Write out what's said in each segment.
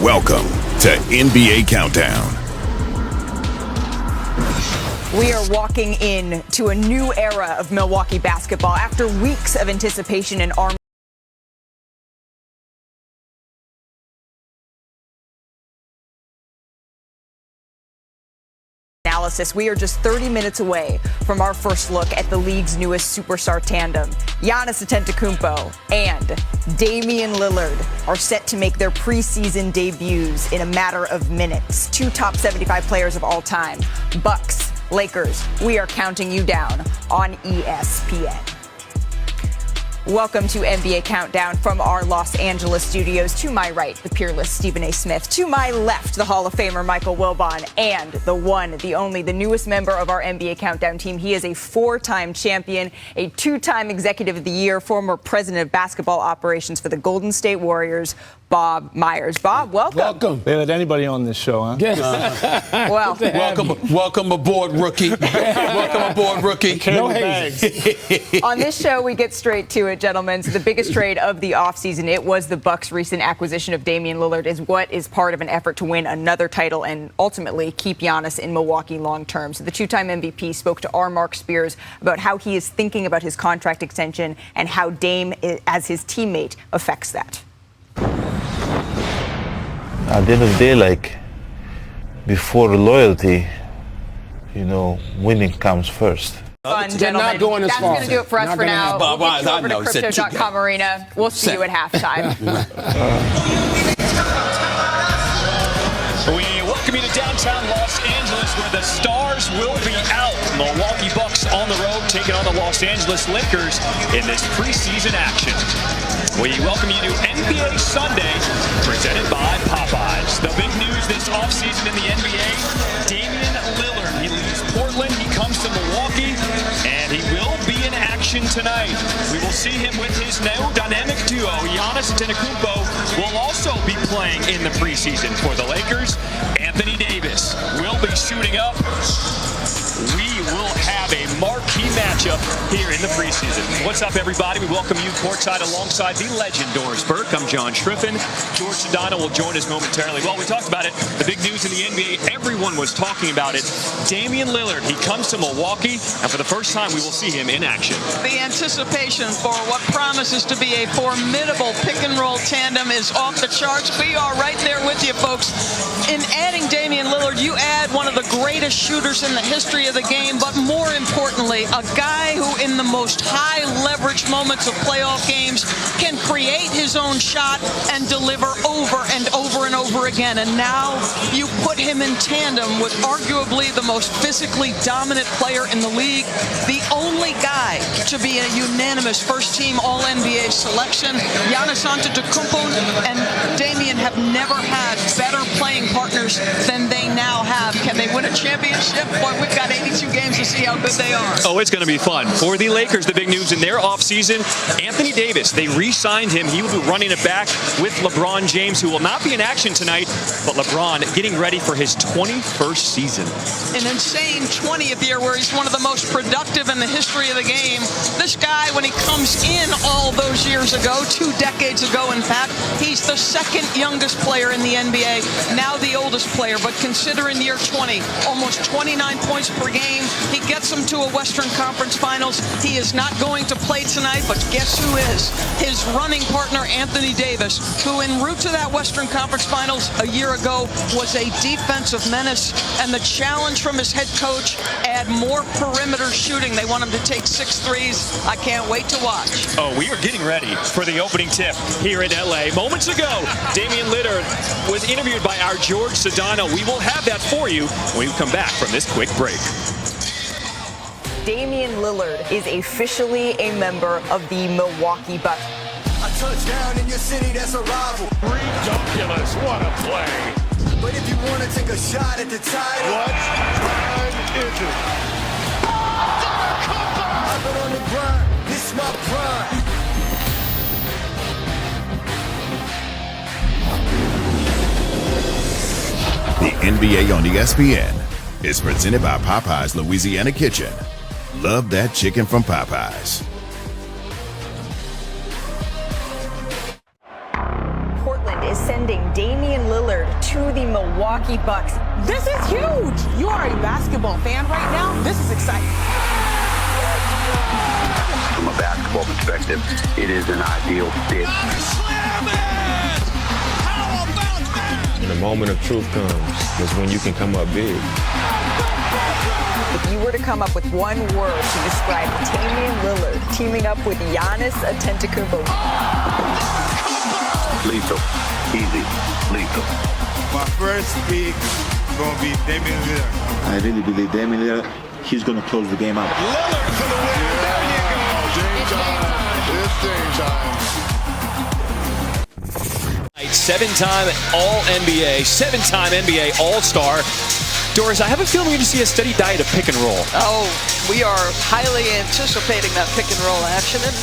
Welcome to NBA Countdown. We are walking into a new era of Milwaukee basketball after weeks of anticipation and analysis. We are just 30 minutes away from our first look at the league's newest superstar tandem. Giannis Antetokounmpo and Damian Lillard are set to make their preseason debuts in a matter of minutes. Two top 75 players of all time. Bucks, Lakers, we are counting you down on ESPN. Welcome to NBA Countdown from our Los Angeles studios. To my right, the peerless Stephen A. Smith. To my left, the Hall of Famer Michael Wilbon. And the one, the only, the newest member of our NBA Countdown team. He is a four-time champion, a two-time Executive of the Year, former president of basketball operations for the Golden State Warriors, Bob Myers. Bob, welcome. Welcome. They let anybody on this show, huh? Yes. Well, welcome aboard, rookie. Welcome aboard, rookie. No bags. On this show, we get straight to it, gentlemen. So the biggest trade of the offseason, it was the Bucks' recent acquisition of Damian Lillard, is what is part of an effort to win another title and ultimately keep Giannis in Milwaukee long term. So the two-time MVP spoke to our Mark Spears about how he is thinking about his contract extension and how Dame, as his teammate, affects that. At the end of the day, like, before loyalty, winning comes first. Fun, They're gentlemen. not going as That's far. going to do it for us Not for gonna now. happen. We'll get you I over know. to He said Crypto.com Arena. We'll see you at halftime. We welcome you to downtown Los Angeles, where the stars will be out. Milwaukee Bucks on the road, taking on the Los Angeles Lakers in this preseason action. We welcome you to NBA Sunday, presented by Popeyes. The big news this offseason in the NBA, Damian Lillard. He leaves Portland, he comes to Milwaukee, and he will be in action tonight. We will see him with his new dynamic duo. Giannis Antetokounmpo will also be playing in the preseason for the Lakers. Anthony Davis will be suiting up. We will have a marquee matchup here in the preseason. What's up, everybody? We welcome you courtside alongside the legend Doris Burke. I'm John Schriffen. George Sedano will join us momentarily. Well, we talked about it. The big news in the NBA, everyone was talking about it. Damian Lillard, he comes to Milwaukee, and for the first time, we will see him in action. The anticipation for what promises to be a formidable pick-and-roll tandem is off the charts. We are right there with you, folks. In adding Damian Lillard, you add one of the greatest shooters in the history of the game, but more importantly, a guy who in the most high-leverage moments of playoff games can create his own shot and deliver over and over and over again. And now you put him in tandem with arguably the most physically dominant player in the league, the only guy to be a unanimous first-team All-NBA selection. Giannis Antetokounmpo and Damian have never had better playing partners than they now have. Can they win a championship? Boy, we've got 82 games to see how good they are. Oh, it's going to be fun. For the Lakers, the big news in their offseason, Anthony Davis, they re-signed him. He will be running it back with LeBron James, who will not be in action tonight, but LeBron getting ready for his 21st season. An insane 20th year where he's one of the most productive in the history of the game. This guy, when he comes in all those years ago, 2 decades ago, in fact, he's the second youngest player in the NBA, now the oldest player, but considering year 20, almost 29 points per game. He gets them to a Western Conference Finals. He is not going to play tonight, but guess who is? His running partner, Anthony Davis, who en route to that Western Conference Finals a year ago was a defensive menace, and the challenge from his head coach, add more perimeter shooting. They want him to take 6 threes. I can't wait to watch. Oh, we are getting ready for the opening tip here in LA. Moments ago, Damian Lillard was interviewed by our George Sedano. We will have that for you when we come back from this quick break. Damian Lillard is officially a member of the Milwaukee Bucks. A touchdown in your city, that's a rival. Ridiculous, what a play. But if you want to take a shot at the title, What time is it? I've been on the grind, this my prime. The NBA on ESPN is presented by Popeyes Louisiana Kitchen. Love that chicken from Popeyes. Portland is sending Damian Lillard to the Milwaukee Bucks. This is huge. You are a basketball fan right now. This is exciting. From a basketball perspective, it is an ideal fit. When the moment of truth comes is when you can come up big. If you were to come up with one word to describe Damian Lillard teaming up with Giannis Antetokounmpo. Lethal. Easy. Lethal. My first pick is going to be Damian Lillard. I really believe Damian Lillard, he's going to close the game out. Lillard for the win. Yeah. There you go. Game time. It's game time. 7-time All-NBA, 7-time NBA All-Star. Doris, I have a feeling we're going to see a steady diet of pick and roll. Oh, we are highly anticipating that pick and roll action. And,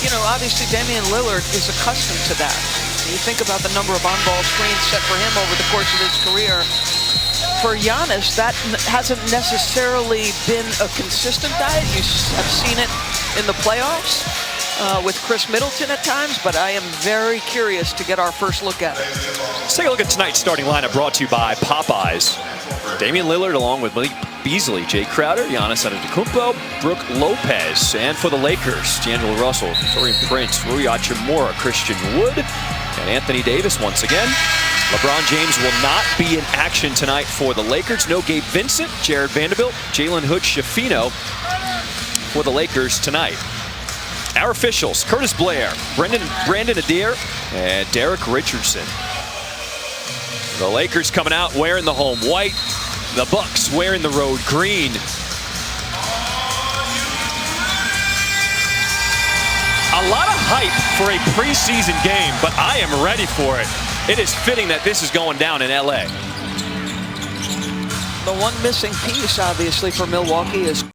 you know, obviously Damian Lillard is accustomed to that. You think about the number of on-ball screens set for him over the course of his career. For Giannis, that hasn't necessarily been a consistent diet. You have seen it in the playoffs with Chris Middleton at times, but I am very curious to get our first look at it. Let's take a look at tonight's starting lineup brought to you by Popeyes. Damian Lillard along with Malik Beasley, Jay Crowder, Giannis Antetokounmpo, Brooke Lopez, and for the Lakers, D'Angelo Russell, Taurean Prince, Rui Hachimura, Christian Wood, and Anthony Davis once again. LeBron James will not be in action tonight for the Lakers. No Gabe Vincent, Jared Vanderbilt, Jalen Hood-Schifino for the Lakers tonight. Our officials, Curtis Blair, Brandon Adair, and Derek Richardson. The Lakers coming out wearing the home white. The Bucks wearing the road green. A lot of hype for a preseason game, but I am ready for it. It is fitting that this is going down in LA. The one missing piece, obviously, for Milwaukee is